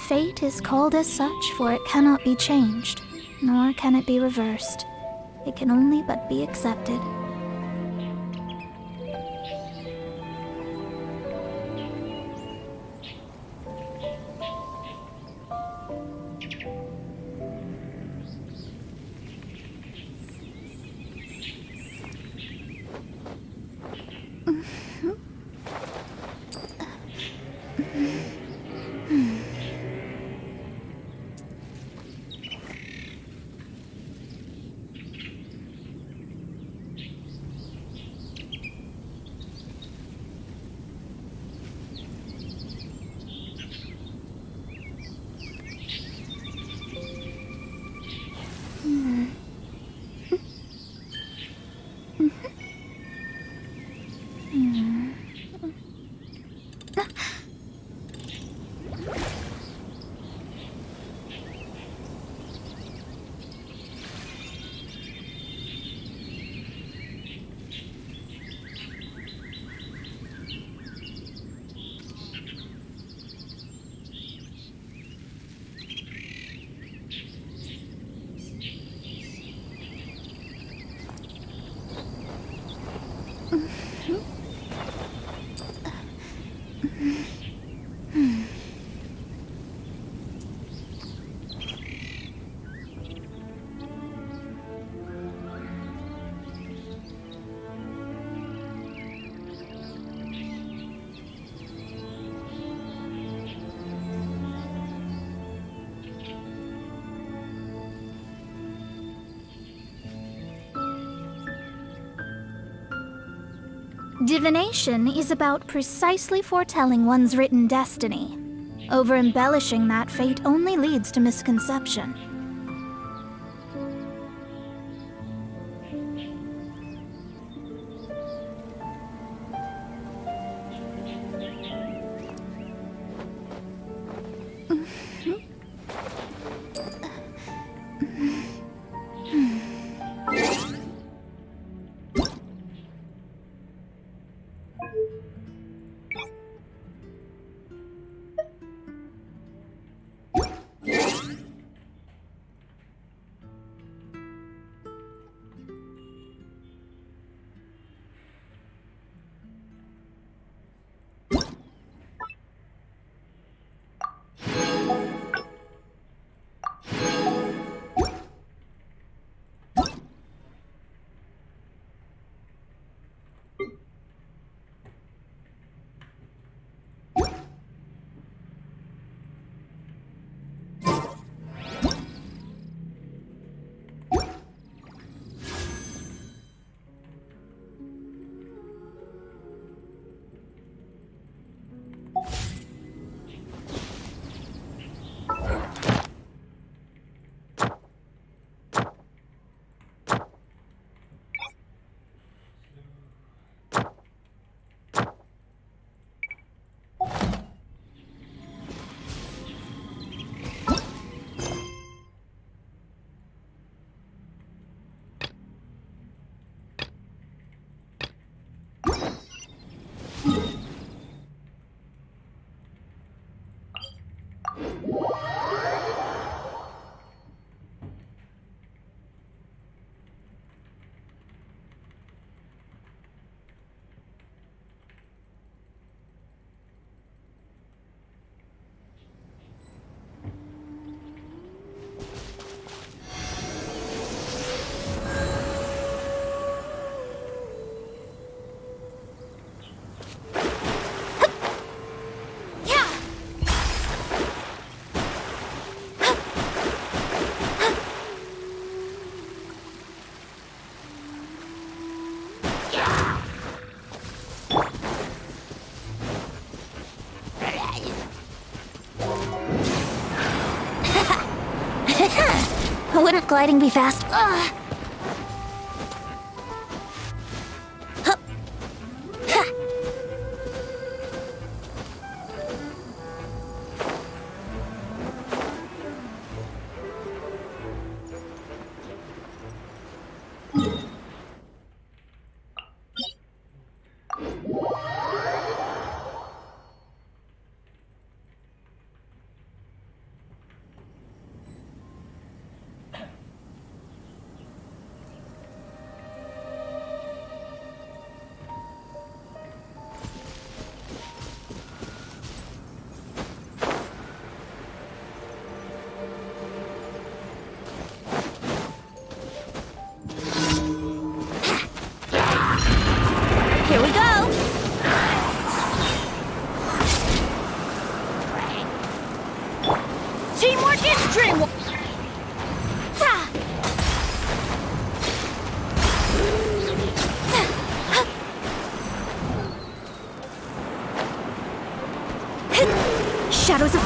Fate is called as such, for it cannot be changed, nor can it be reversed. It can only but be accepted. Divination is about precisely foretelling one's written destiny. Over-embellishing that fate only leads to misconception. Wouldn't gliding be fast? Ugh.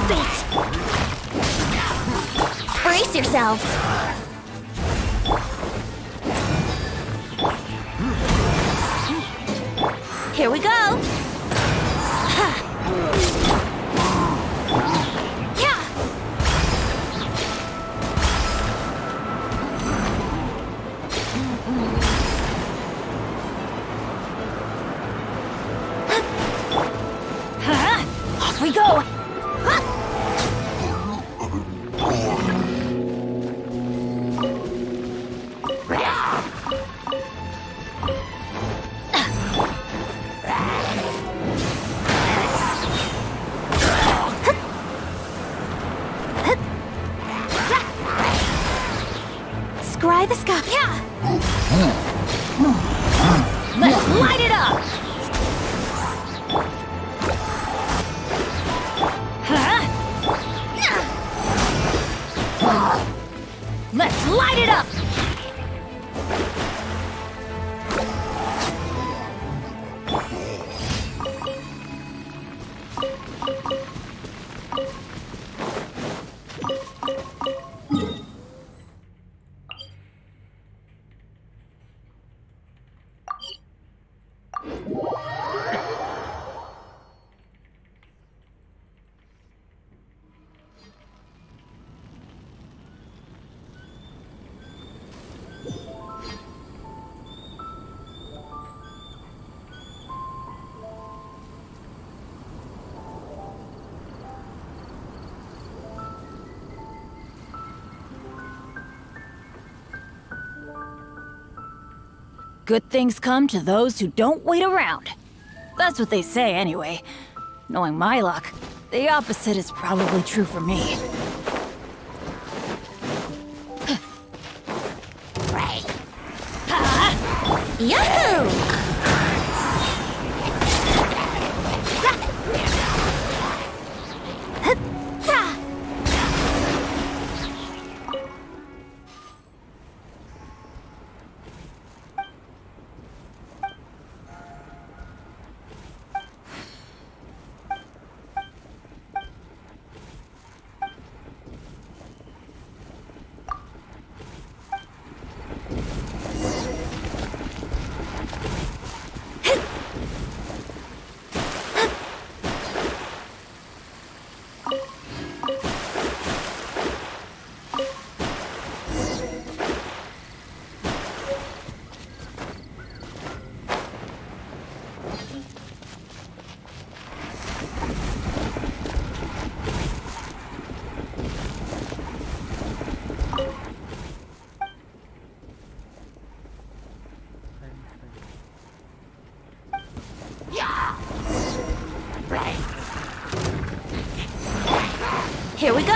Fate! Brace yourselves! Here we go! Off we go! Scry the sky. Yeah. Let's light it up. Let's light it up. Good things come to those who don't wait around. That's what they say anyway. Knowing my luck, the opposite is probably true for me. Yahoo! Here we go!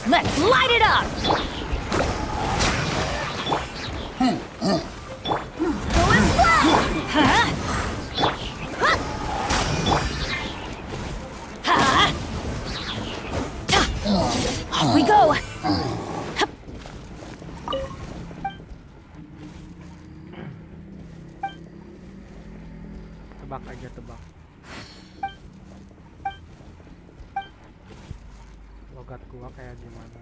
Let's light it up! Go as well! Off we go! Tebak aja, tebak. Logat gua kayak gimana?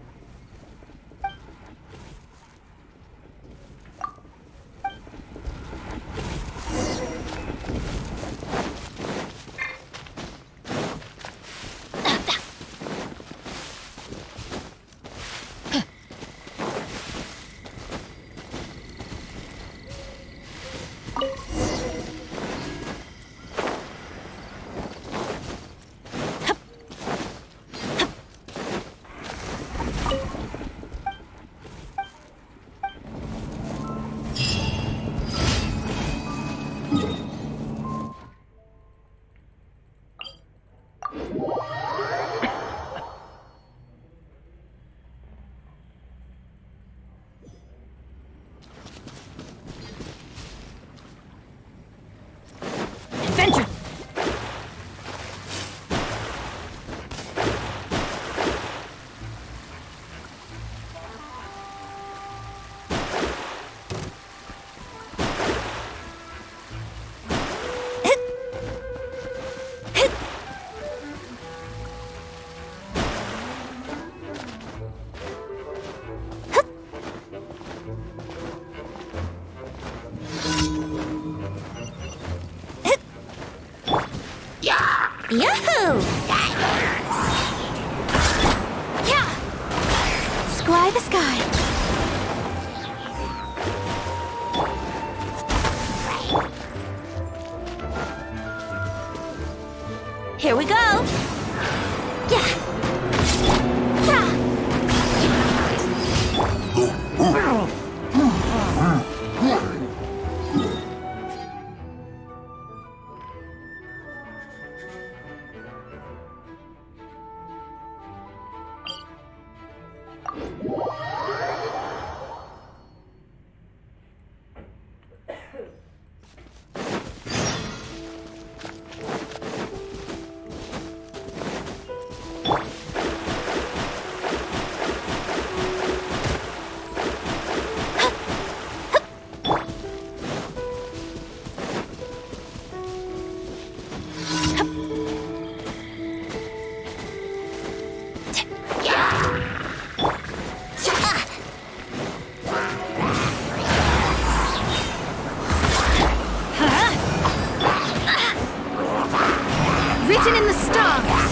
Adventure! Yeah! Scry the sky. Here we go. Yeah. Ta. Written in the stars.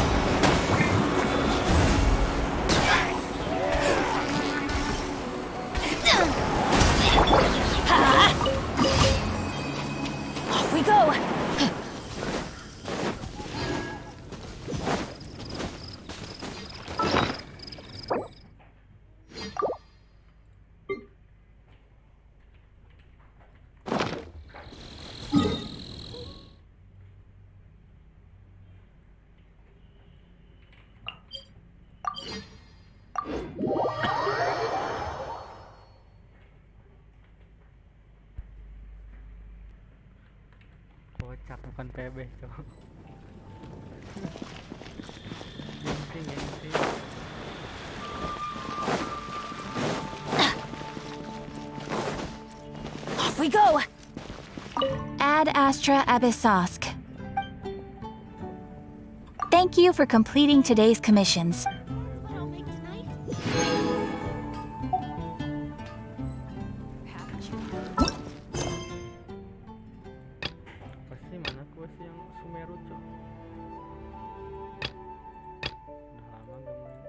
Off we go. Kocak bukan PB tuh. Genshin. Off we go. Ad Astra Abyssosk. Thank you for completing today's commissions. Apa sih, mana quest yang Sumeru, cok? Udah lama gak main.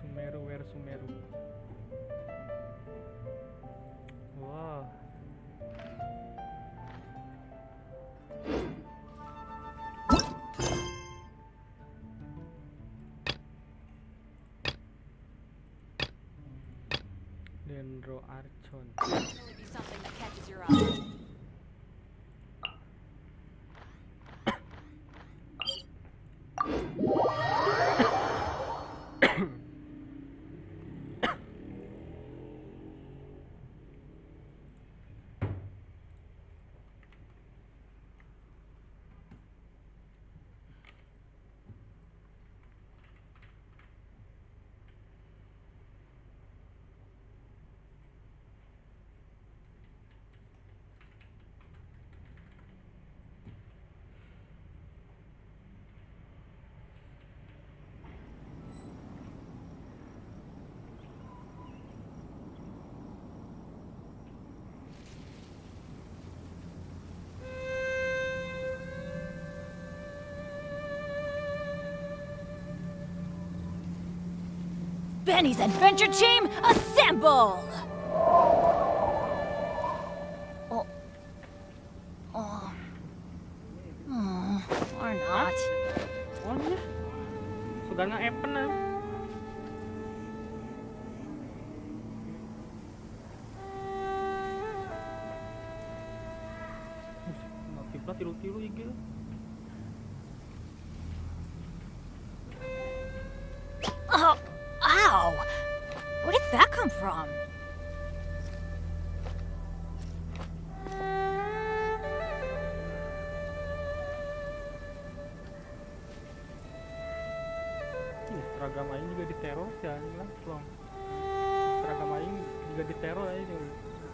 Sumeru, where Sumeru? Wah. Dendro Archon. Only be something that catches your eye. Benny's adventure team, assemble! Oh. Oh. Or not. Oh iya. Sudah nge-epen ah. Notifnya tiru-tiru IG. Oh, ow! Where did that come from? Seragam aing juga diteror sih anjing lah, plong. Seragam aing juga diteror aja yang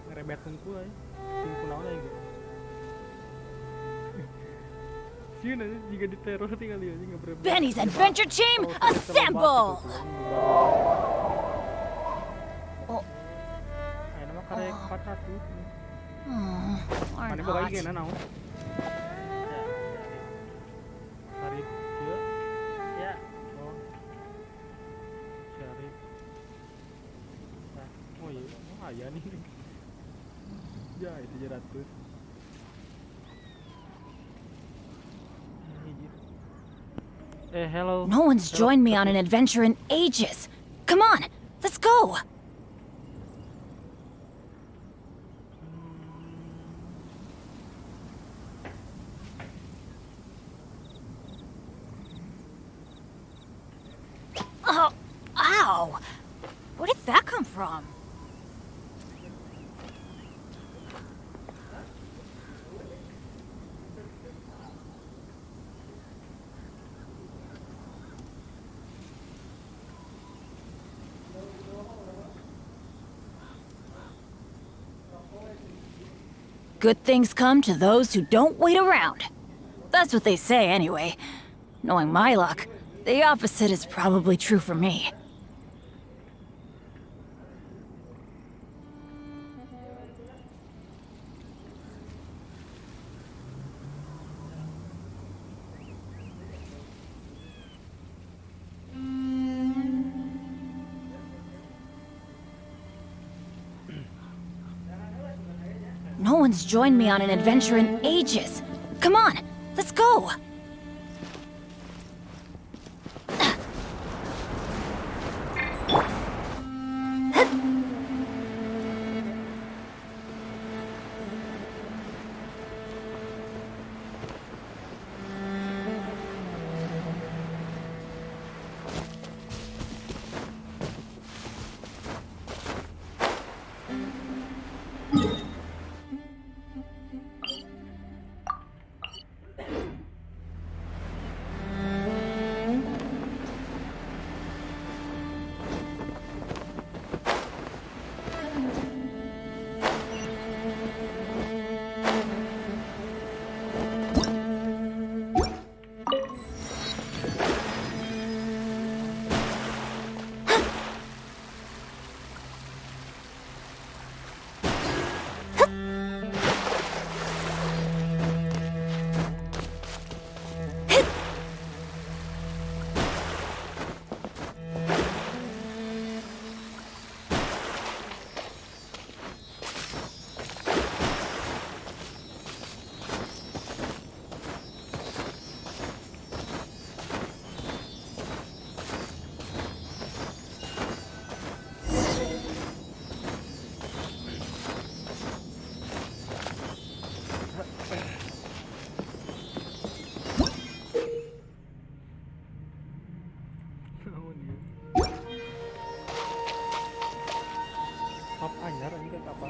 ngerebet hungkul aja. Tim kunaon aja gitu. Sieun aja juga diteror tinggal dia aja ngebrebet. Benny's adventure team, assemble! Oh. Ayo nama karek 400. Oh, or Mana kok not. kayak naon? Sarip kieu. Ya. Oh. Sarip. Nah, oh iya, oh aya nih. Ya, itu 700. Hello. No one's Hello, joined me on an Sophie. adventure in ages. Come on, let's go. Oh, ow! Where did that come from? Good things come to those who don't wait around. That's what they say anyway. Knowing my luck, the opposite is probably true for me. No one's joined me on an adventure in ages. Come on, let's go. Top anyar ini kan kapal.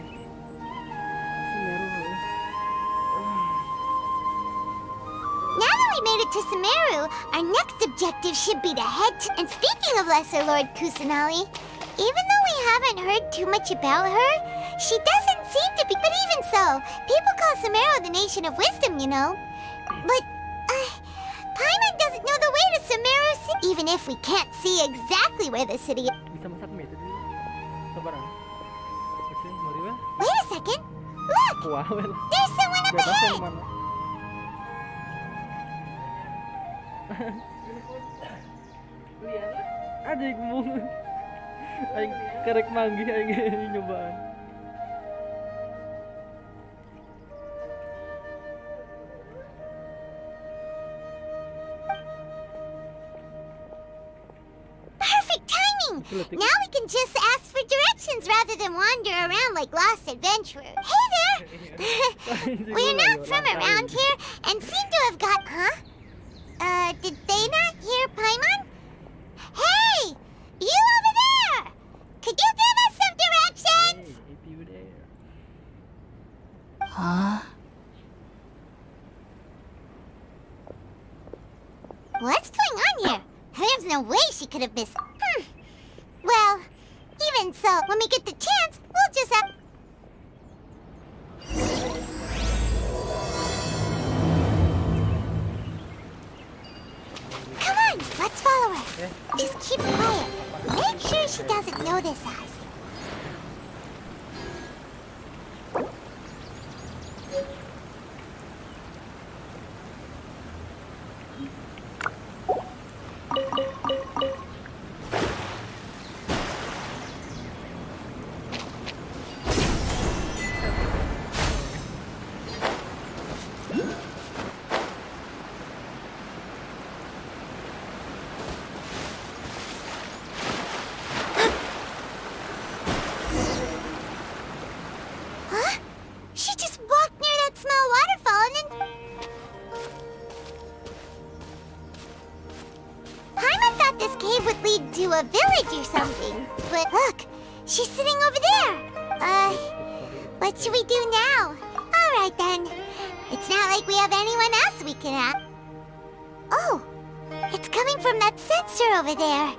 Semeru. Now that we made it to Sumeru, our next objective should be to head to... And speaking of Lesser Lord Kusanali, even though we haven't heard too much about her, she doesn't seem to be... But even so, people call Sumeru the Nation of Wisdom, you know. But, Paimon doesn't know the way to Sumeru City. Even if we can't see exactly where the city is. Bisa masak mie tadi. Sabaran. Oke, mari weh. Wait a second. Look! Wah, weh. There's someone Di up atas yang ahead! mana? Adik mu. Aing kerek manggih aing nyobaan. Perfect timing! Now we can just ask for directions rather than wander around like lost adventurers. Hey there! We're not from around here and seem to have got... Huh? Did they not hear Paimon? Hey! You over there! Could you give us some directions? Hey, itu there. Huh? What's going on here? There's no way she could have missed... Well, even so, when we get the chance, we'll just have... Come on, let's follow her. Just keep quiet. Make sure she doesn't notice us. a village or something. But look, she's sitting over there. What should we do now? All right then. It's not like we have anyone else we can ask. Oh, it's coming from that sensor over there.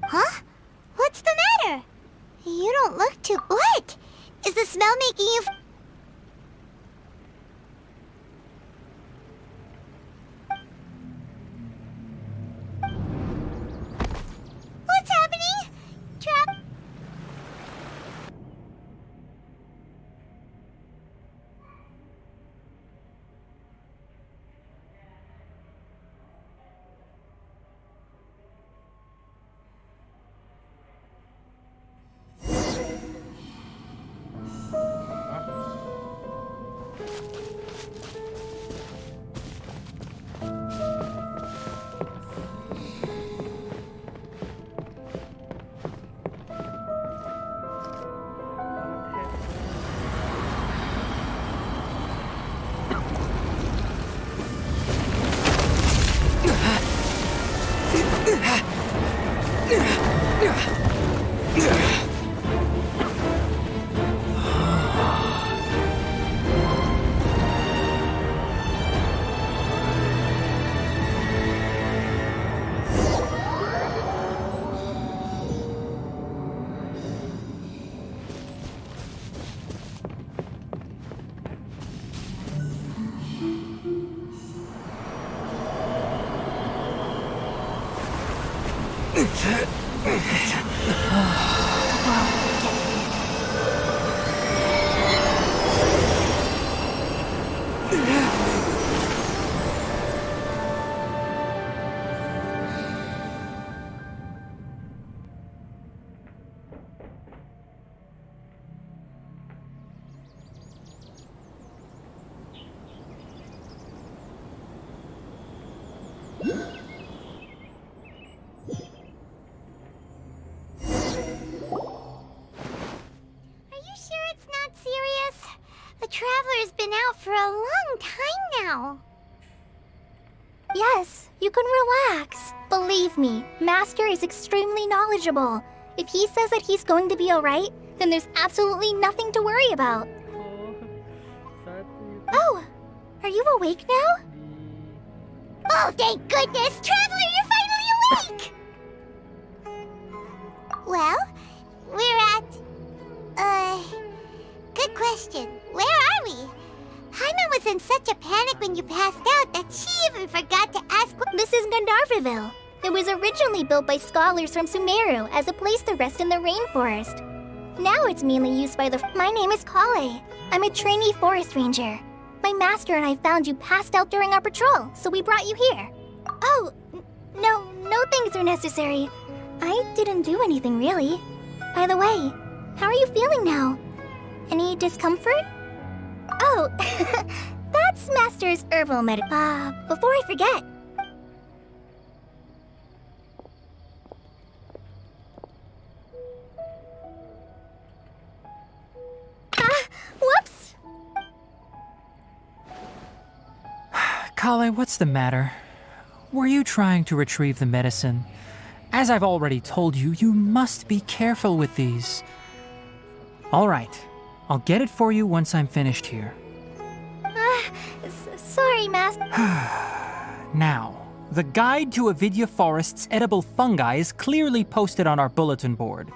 Huh? What's the matter? You don't look too... What? Is the smell making you... What's happening? Trap... Traveler's been out for a long time now. Yes, you can relax. Believe me, Master is extremely knowledgeable. If he says that he's going to be alright, then there's absolutely nothing to worry about. Oh, are you awake now? Oh, thank goodness! Traveler, you're finally awake! Well, we're at... Good question. Where are we? Paimon was in such a panic when you passed out that she even forgot to ask what... This is Gandharvaville. It was originally built by scholars from Sumeru as a place to rest in the rainforest. Now it's mainly used by the... My name is Kale. I'm a trainee forest ranger. My master and I found you passed out during our patrol, so we brought you here. Oh, no things are necessary. I didn't do anything, really. By the way, how are you feeling now? Any discomfort? Oh, that's Master's herbal before I forget. Whoops! Kale, what's the matter? Were you trying to retrieve the medicine? As I've already told you, you must be careful with these. All right, I'll get it for you once I'm finished here. Sorry, Master. Now, the guide to Avidya Forest's edible fungi is clearly posted on our bulletin board.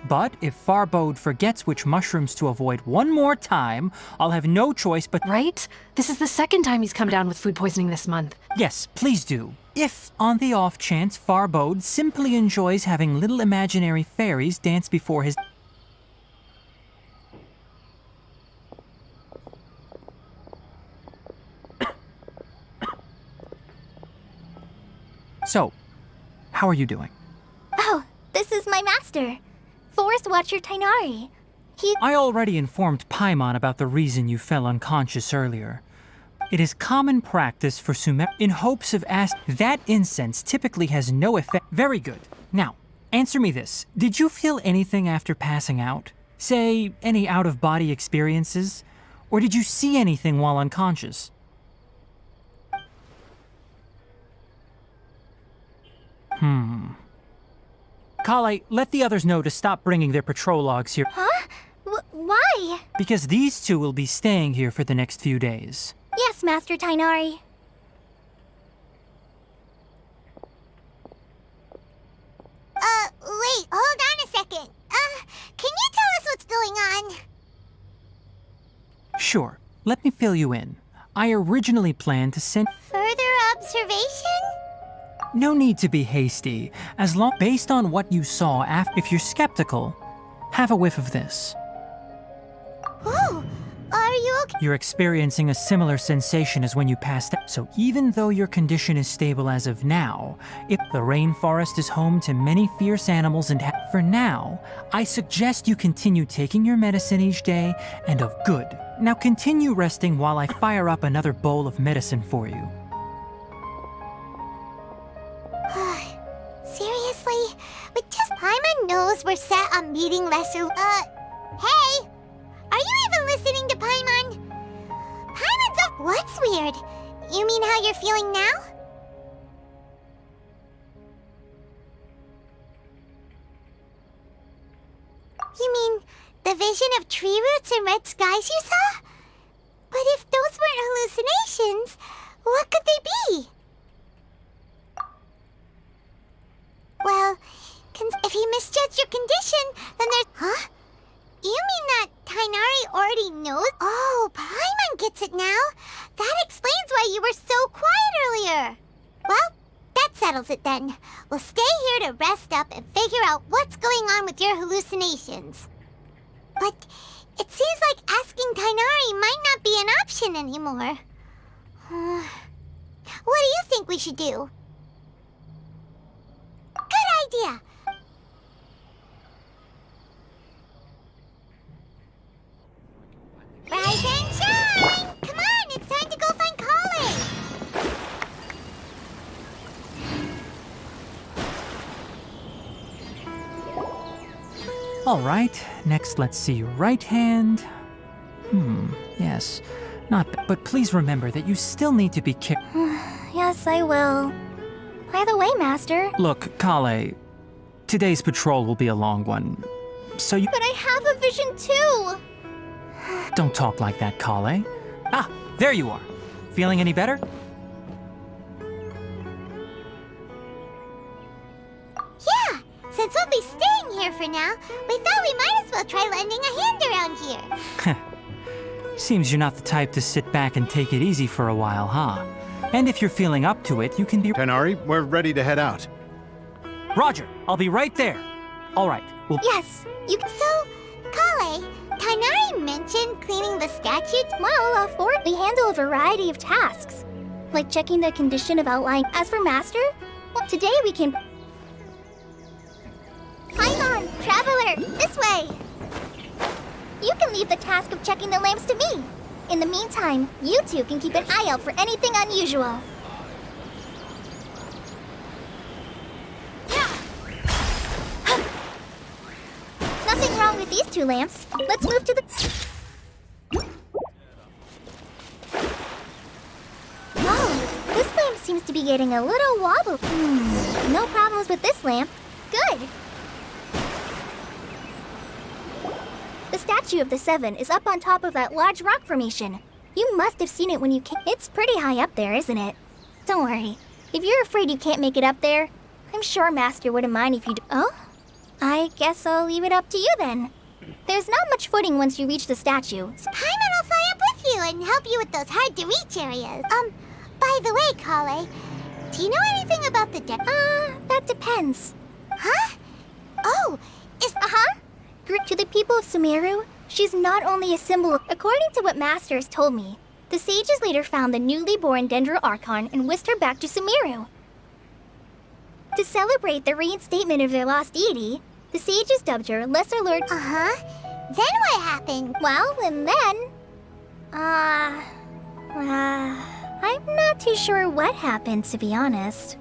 But if Farbode forgets which mushrooms to avoid one more time, I'll have no choice but... Right? This is the second time he's come down with food poisoning this month. Yes, please do. If, on the off chance, Farbode simply enjoys having little imaginary fairies dance before his... So, how are you doing? Oh, this is my master, Forest Watcher Tainari. I already informed Paimon about the reason you fell unconscious earlier. It is common practice for Sumer in hopes of that incense typically has no effect. Very good. Now, answer me this. Did you feel anything after passing out? Say, any out-of-body experiences? Or did you see anything while unconscious? Kale, let the others know to stop bringing their patrol logs here, Huh? Why? because these two will be staying here for the next few days. Yes, Master Tainari. Wait, hold on a second. Can you tell us what's going on? Sure, let me fill you in. I originally planned to send... Further observation? No need to be hasty, as long... Based on what you saw if you're skeptical, have a whiff of this. Oh, are you okay? You're experiencing a similar sensation as when you passed out. So even though your condition is stable as of now, if the rainforest is home to many fierce animals and for now, I suggest you continue taking your medicine each day and of good. Now continue resting while I fire up another bowl of medicine for you. Seriously? But just Paimon knows we're set on meeting lesser... hey! Are you even listening to Paimon? Paimon's up... What's weird? You mean how you're feeling now? You mean the vision of tree roots and red skies you saw? But if those weren't hallucinations, what could they be? Well, if he misjudged your condition, then there's... Huh? You mean that Tainari already knows? Oh, Paimon gets it now. That explains why you were so quiet earlier. Well, that settles it then. We'll stay here to rest up and figure out what's going on with your hallucinations. But it seems like asking Tainari might not be an option anymore. What do you think we should do? Good idea. Rise and shine! Come on, it's time to go find Colin! All right, next let's see your right hand. Yes, but please remember that you still need to be careful. Yes, I will. By the way, Master. Look, Kale, today's patrol will be a long one, so you... But I have a vision too! Don't talk like that, Kale. Ah, there you are. Feeling any better? Yeah, since we'll be staying here for now, we thought we might as well try lending a hand around here. Seems you're not the type to sit back and take it easy for a while, huh? And if you're feeling up to it, you can be... Tainari, we're ready to head out. Roger, I'll be right there. All right, well... Yes, you can... So, Kale, Tainari mentioned cleaning the statue. Well, we handle a variety of tasks, like checking the condition of outline. As for Master, well, today we can... Paimon, Traveler, this way! You can leave the task of checking the lamps to me. In the meantime, you two can keep an eye out for anything unusual. Nothing wrong with these two lamps. Let's move to the... Oh, this lamp seems to be getting a little wobble. No problems with this lamp. Good. The statue of the Seven is up on top of that large rock formation. You must have seen it when you came. It's pretty high up there, isn't it? Don't worry. If you're afraid you can't make it up there, I'm sure Master wouldn't mind if you do. Oh? I guess I'll leave it up to you then. There's not much footing once you reach the statue. Paimon will fly up with you and help you with those hard-to-reach areas. By the way, Kale, do you know anything about the That depends. Huh? Oh, To the people of Sumeru, she's not only a symbol. According to what Master has told me, the sages later found the newly born Dendro Archon and whisked her back to Sumeru. To celebrate the reinstatement of their lost deity, the sages dubbed her Lesser Lord. Then what happened? Well, and then... I'm not too sure what happened, to be honest.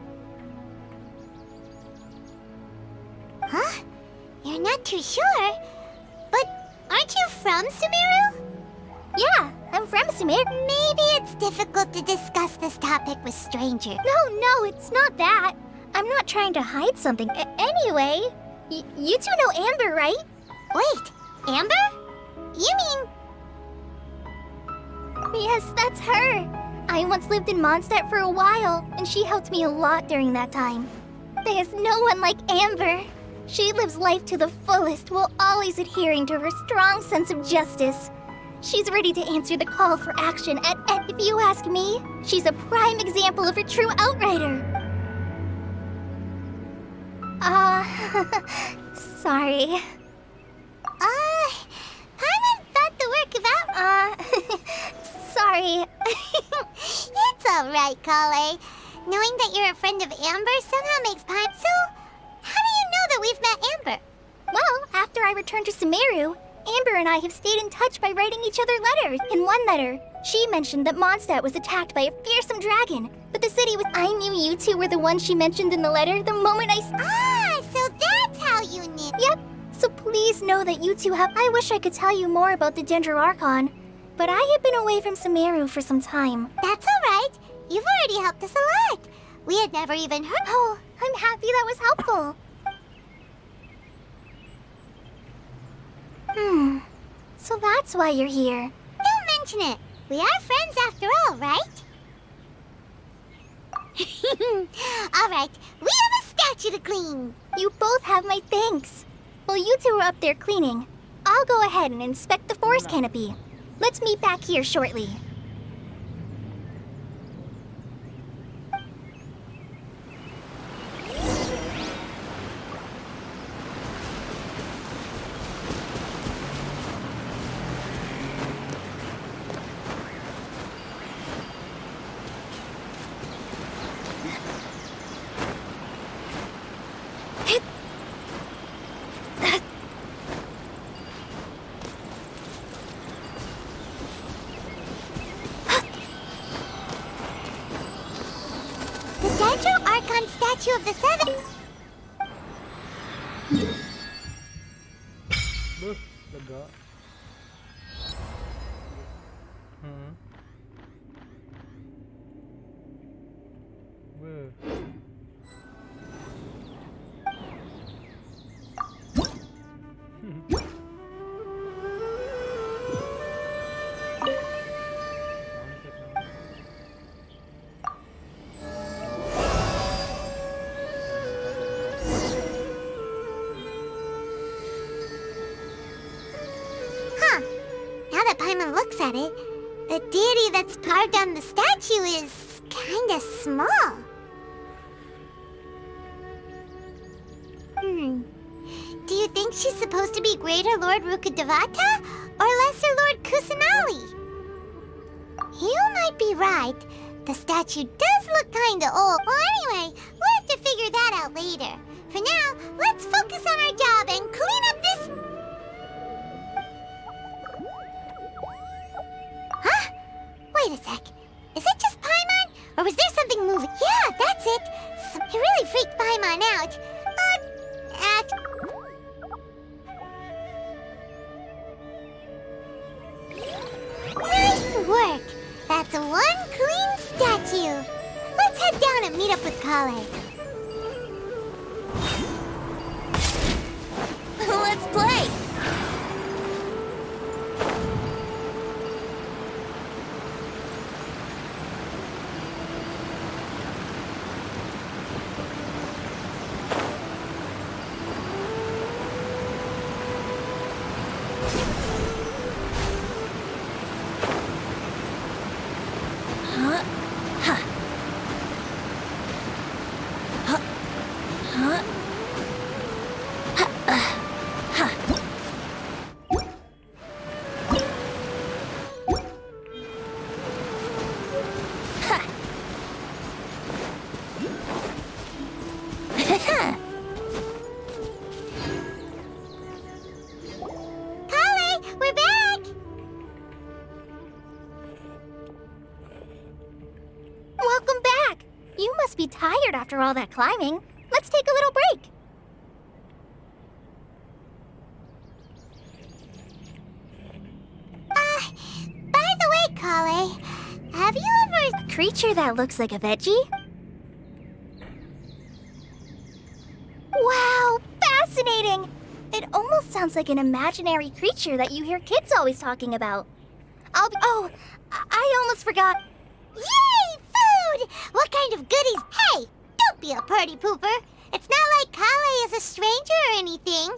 Huh? You're not too sure? But aren't you from Sumeru? Yeah, I'm from Sumeru. Maybe it's difficult to discuss this topic with strangers. No, it's not that. I'm not trying to hide something. Anyway, you two know Amber, right? Wait, Amber? You mean... Yes, that's her. I once lived in Mondstadt for a while, and she helped me a lot during that time. There's no one like Amber. She lives life to the fullest while always adhering to her strong sense of justice. She's ready to answer the call for action, and if you ask me, she's a prime example of a true outrider. Sorry. Paimon thought the work of Sorry. It's alright, Kale. Knowing that you're a friend of Amber somehow makes Paimon... So, how do you know that we've met Amber? Well, after I returned to Sumeru, Amber and I have stayed in touch by writing each other letters. In one letter, she mentioned that Mondstadt was attacked by a fearsome dragon, but the city was... I knew you two were the ones she mentioned in the letter the moment I... So that's how you knew. Yep. So please know that you two have... I wish I could tell you more about the Dendro Archon, but I have been away from Sumeru for some time. That's alright. You've already helped us a lot. We had never even heard... Oh, I'm happy that was helpful. So that's why you're here. Don't mention it. We are friends after all, right? Alright, we have a statue to clean. You both have my thanks. While you two are up there cleaning, I'll go ahead and inspect the forest canopy. Let's meet back here shortly. The Dendro Archon statue of the Seven... Duh, lega. Beuh. Now that Paimon looks at it, the deity that's carved on the statue is kinda small. Do you think she's supposed to be Greater Lord Rukkhadevata or Lesser Lord Kusanali? You might be right. The statue does look kinda old. Well, anyway, we'll have to figure that out later. For now, let's focus on our job and clean up this... Huh? Wait a sec. Is it just Paimon? Or was there something moving? Yeah, that's it. It really freaked Paimon out. Nice work. That's one clean statue. Let's head down and meet up with Kale. Let's play. Kale, we're back. Welcome back. You must be tired after all that climbing. Let's take a little break. By the way, Kale, have you ever... A creature that looks like a veggie? sounds like an imaginary creature that you hear kids always talking about. I almost forgot. Yay, food! What kind of goodies? Hey, don't be a party pooper. It's not like Kale is a stranger or anything.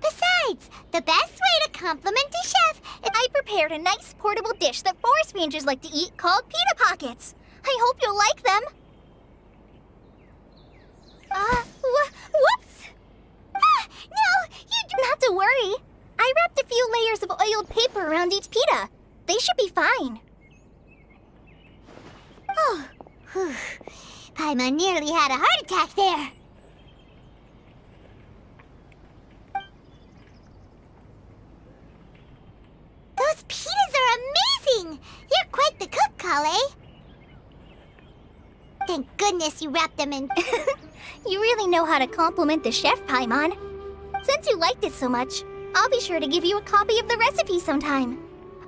Besides, the best way to compliment a chef is... I prepared a nice portable dish that forest rangers like to eat called pita pockets. I hope you'll like them. Whoops! No, you do not to worry. I wrapped a few layers of oiled paper around each pita. They should be fine. Oh, whew. Paimon nearly had a heart attack there. Those pitas are amazing! You're quite the cook, Kale. Thank goodness you wrapped them in... You really know how to compliment the chef, Paimon. Since you liked it so much, I'll be sure to give you a copy of the recipe sometime.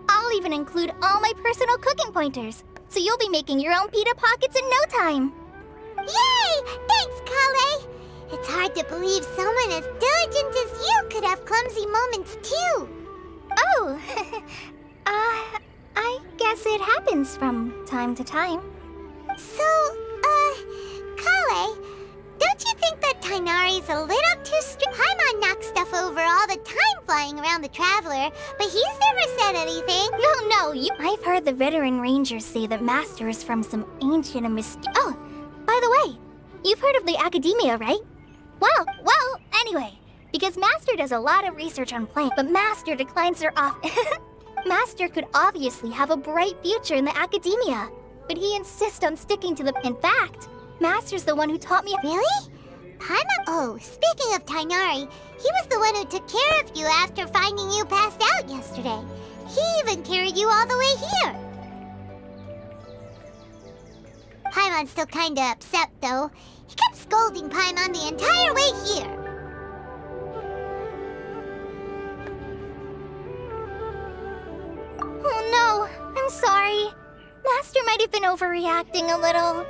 I'll even include all my personal cooking pointers, so you'll be making your own pita pockets in no time. Yay! Thanks, Kale! It's hard to believe someone as diligent as you could have clumsy moments, too. Oh, I guess it happens from time to time. So, Kale, don't you think that Tainari's a little too strict? Paimon knocks stuff over all the time flying around the Traveler, but he's never said anything. No, I've heard the veteran rangers say that Master is from some ancient and Oh, by the way, you've heard of the Academia, right? Well, anyway, because Master does a lot of research on plants, but Master declines their Master could obviously have a bright future in the Academia, but he insists on sticking to the... In fact, Master's the one who taught me... Really? Paimon... Oh, speaking of Tainari, he was the one who took care of you after finding you passed out yesterday. He even carried you all the way here. Paimon's still kinda upset, though. He kept scolding Paimon the entire way here. Oh no, I'm sorry. Master might have been overreacting a little.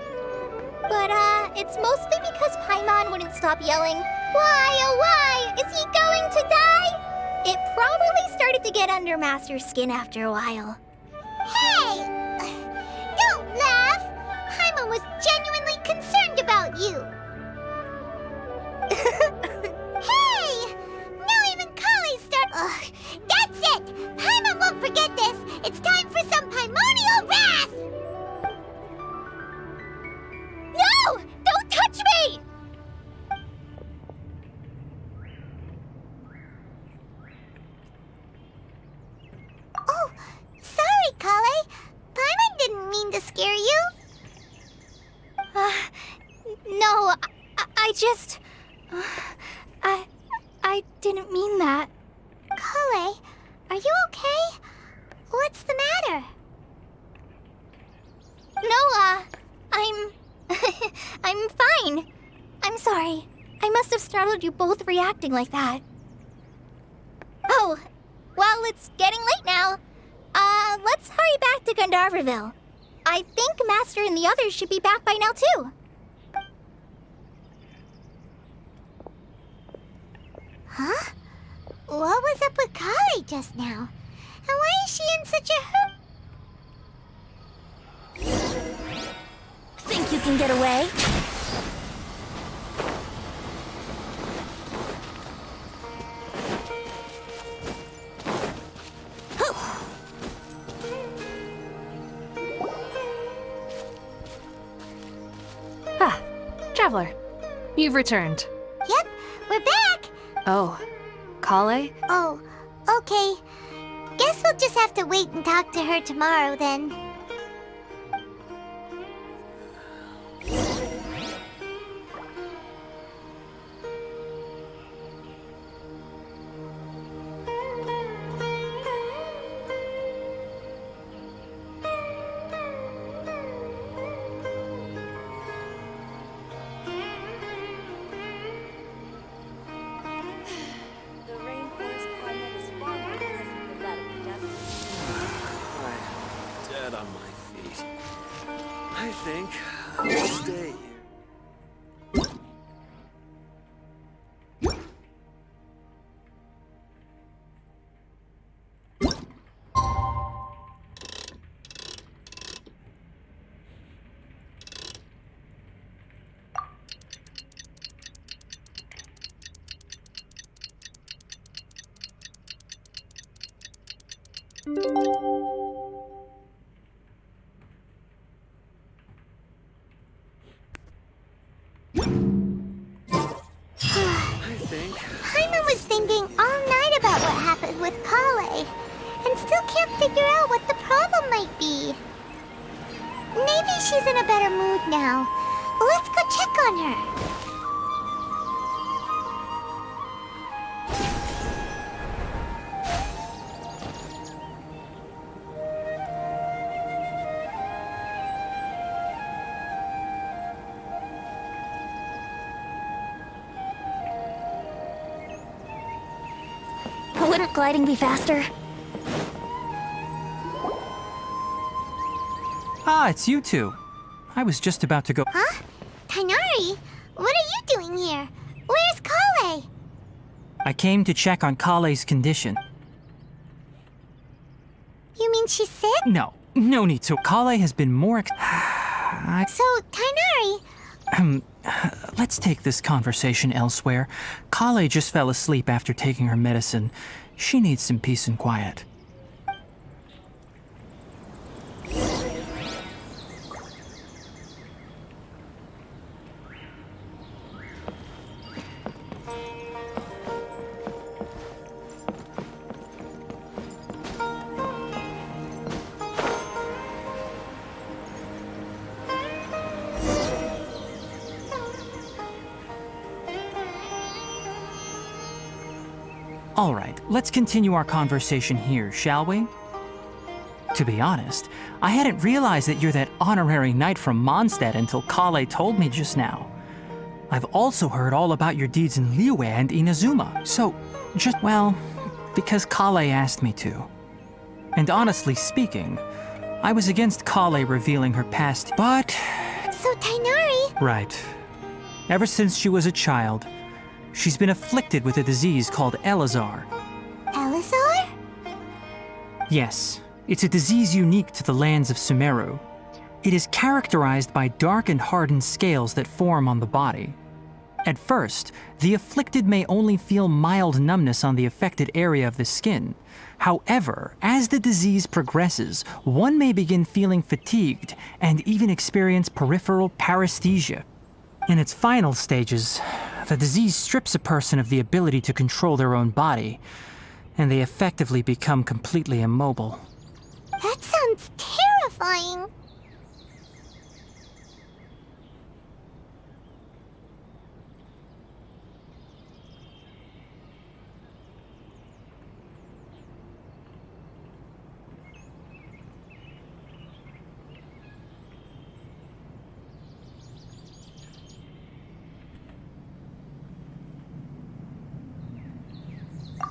But, it's mostly because Paimon wouldn't stop yelling, "Why, oh why, is he going to die?" It probably started to get under Master's skin after a while. Hey! Don't laugh! Paimon was genuinely concerned about you. Hey! Now even Kale start... Ugh, that's it! Paimon won't forget this! It's time for some Paimonial wrath! No! Don't touch me! Oh, sorry, Kale. Paimon didn't mean to scare you. No, I just... I didn't mean that. Kale, are you okay? What's the matter? No, I'm fine. I'm sorry. I must have startled you both reacting like that. Oh, well, it's getting late now. Let's hurry back to Gandharville. I think Master and the others should be back by now, too. Huh? What was up with Kale just now? And why is she in such a hurry? Think you can get away? Ah, Traveler, you've returned. Yep, we're back! Oh, Kale? Oh, okay. Guess we'll just have to wait and talk to her tomorrow then. The rainforest climate is far more pleasant than that of the desert. I am dead on my feet. I think I'll stay here. she's in a better mood now. Let's go check on her. Wouldn't gliding be faster? Ah, it's you two. I was just about to go. Huh? Tainari, what are you doing here? Where's Kale? I came to check on Kale's condition. You mean she's sick? No need to. Kale has been more So, Tainari, Let's take this conversation elsewhere. Kale just fell asleep after taking her medicine. She needs some peace and quiet. All right, let's continue our conversation here, shall we? To be honest, I hadn't realized that you're that honorary knight from Mondstadt until Kale told me just now. I've also heard all about your deeds in Liyue and Inazuma, so because Kale asked me to. And honestly speaking, I was against Kale revealing her past, but... So, Tainari... Right. Ever since she was a child, she's been afflicted with a disease called Elazar. Elazar? Yes, it's a disease unique to the lands of Sumeru. It is characterized by dark and hardened scales that form on the body. At first, the afflicted may only feel mild numbness on the affected area of the skin. However, as the disease progresses, one may begin feeling fatigued and even experience peripheral paresthesia. In its final stages, the disease strips a person of the ability to control their own body, and they effectively become completely immobile. That sounds terrifying.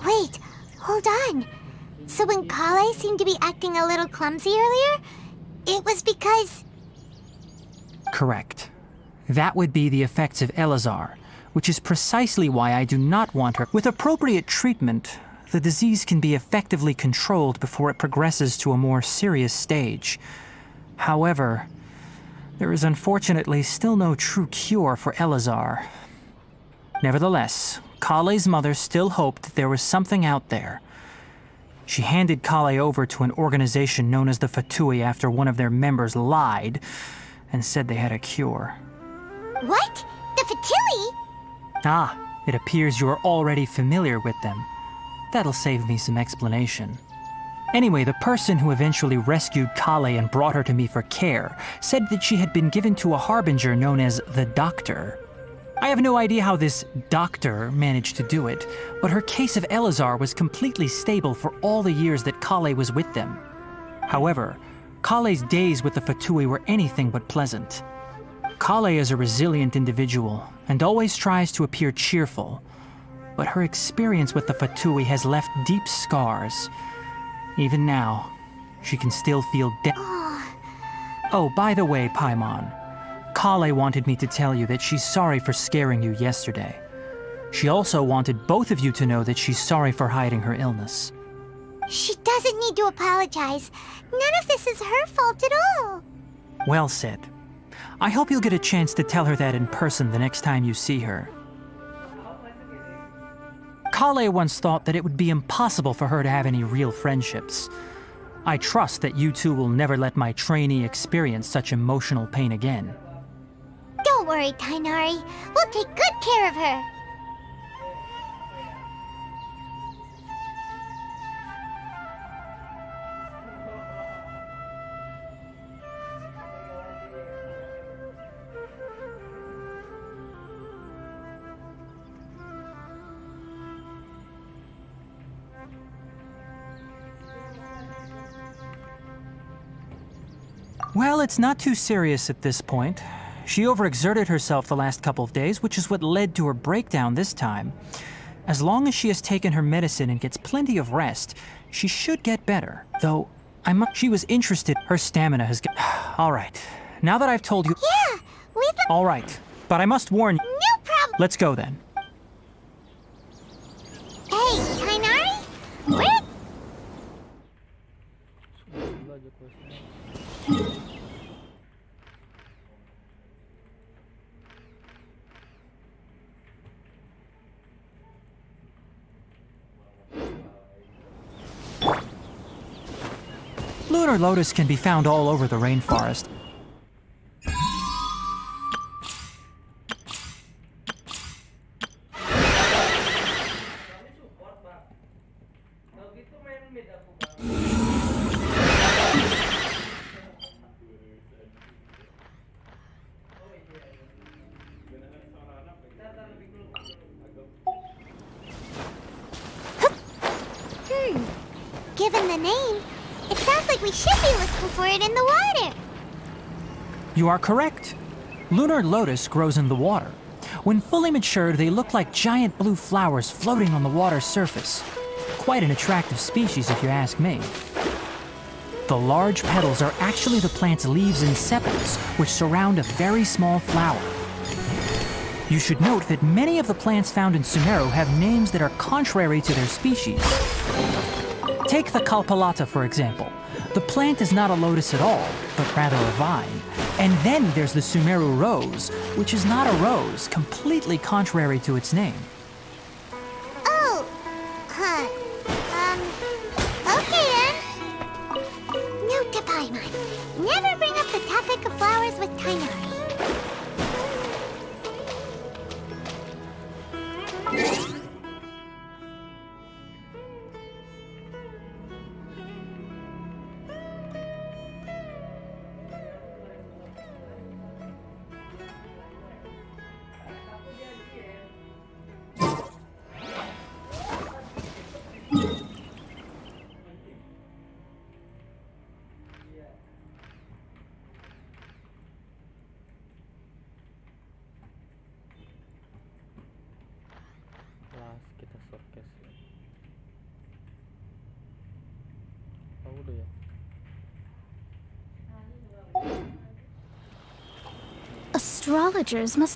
Wait, hold on. So when Kale seemed to be acting a little clumsy earlier, it was because... Correct. That would be the effects of Elazar, which is precisely why I do not want her. With appropriate treatment, the disease can be effectively controlled before it progresses to a more serious stage. However, there is unfortunately still no true cure for Elazar. Nevertheless, Kale's mother still hoped that there was something out there. She handed Kale over to an organization known as the Fatui after one of their members lied and said they had a cure. What? The Fatui? Ah, it appears you're already familiar with them. That'll save me some explanation. Anyway, the person who eventually rescued Kale and brought her to me for care said that she had been given to a harbinger known as the Doctor. I have no idea how this doctor managed to do it, but her case of Elazar was completely stable for all the years that Kale was with them. However, Kale's days with the Fatui were anything but pleasant. Kale is a resilient individual and always tries to appear cheerful, but her experience with the Fatui has left deep scars. Even now, she can still feel Oh, by the way, Paimon, Kale wanted me to tell you that she's sorry for scaring you yesterday. She also wanted both of you to know that she's sorry for hiding her illness. She doesn't need to apologize. None of this is her fault at all. Well said. I hope you'll get a chance to tell her that in person the next time you see her. Kale once thought that it would be impossible for her to have any real friendships. I trust that you two will never let my trainee experience such emotional pain again. Don't worry, Tainari. We'll take good care of her. Well, it's not too serious at this point. She overexerted herself the last couple of days, which is what led to her breakdown this time. As long as she has taken her medicine and gets plenty of rest, she should get better. Though, she was interested. Her stamina has got... All right. Now that I've told you... Yeah, we've... All right. But I must warn you... No problem. Let's go then. Hey, Tainari? Where... Dulu aja questnya. Lunar Lotus can be found all over the rainforest. Given the name, it sounds like we should be looking for it in the water. You are correct. Lunar Lotus grows in the water. When fully matured, they look like giant blue flowers floating on the water's surface. Quite an attractive species, if you ask me. The large petals are actually the plant's leaves and sepals, which surround a very small flower. You should note that many of the plants found in Sumeru have names that are contrary to their species. Take the Kalpalata, for example. The plant is not a lotus at all, but rather a vine. And then there's the Sumeru rose, which is not a rose, completely contrary to its name. Oh, huh. Okay then. Note to Paimon. Never bring up the topic of flowers with Tainari. Kelas kita showcase ya. Oh, udah ya. Astrologers must